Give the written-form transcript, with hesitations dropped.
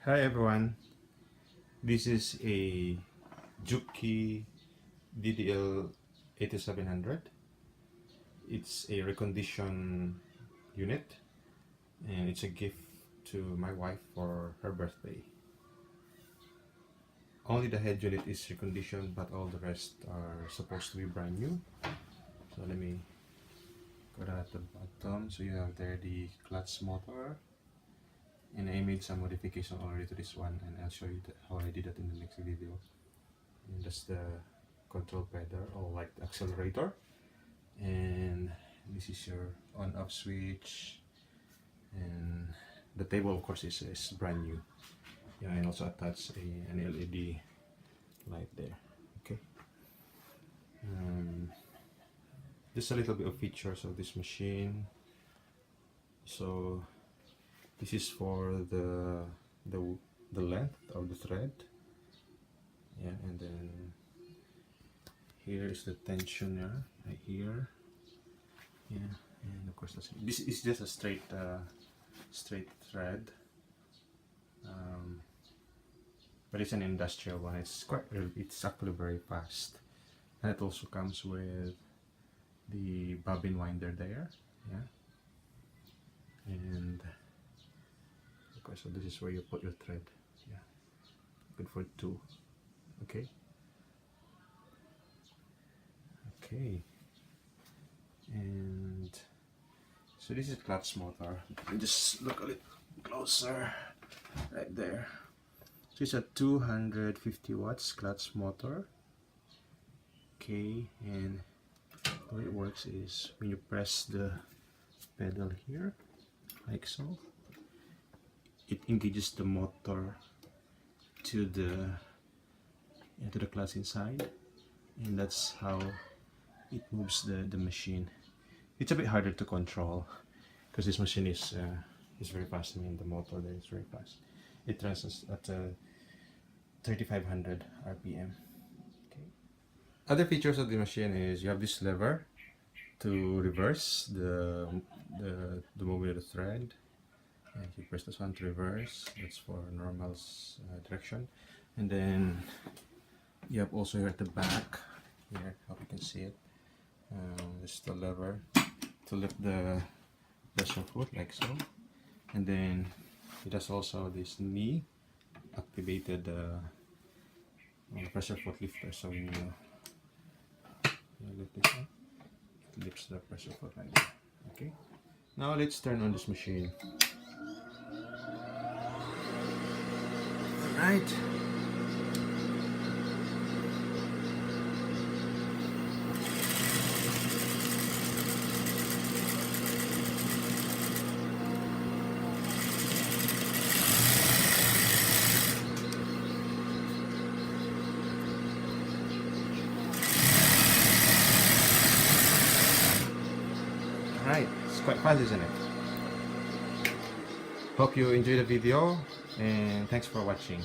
Hi everyone, this is a Juki DDL 8700. It's a reconditioned unit and it's a gift to my wife for her birthday. Only the head unit is reconditioned, but all the rest are supposed to be brand new. So let me go down at the bottom. So you have there the clutch motor, and I made some modification already to this one, and I'll show you how I did that in the next video. And that's the control pedal, or like the accelerator, and this is your on-off switch, and the table of course is brand new. Yeah, and also attach an LED light there. Okay, just a little bit of features of this machine. So this is for the length of the thread. Yeah, and then here is the tensioner right here. Yeah, and of course this is just a straight thread, but it's an industrial one. It's actually very fast, and it also comes with the bobbin winder there. Yeah, and okay, so this is where you put your thread. Yeah, good for two. Okay. And so this is clutch motor. You just look a little closer right there. So it's a 250 watts clutch motor. Okay, and the way it works is when you press the pedal here like so, it engages the motor to the clutch inside, and that's how it moves the machine. It's a bit harder to control because this machine is very fast. I mean, the motor there is very fast. It runs at 3500 RPM. Okay. Other features of the machine is you have this lever to reverse the movement of the thread. And you press this one to reverse. That's for normal direction. And then you have also here at the back, here, hope you can see it. This is the lever to lift the pressure foot like so. And then it has also this knee activated pressure foot lifter. So when you lift this up, it lifts the pressure foot like that. Okay. Now let's turn on this machine. Alright. Alright, it's quite fast, isn't it? Hope you enjoyed the video, and thanks for watching.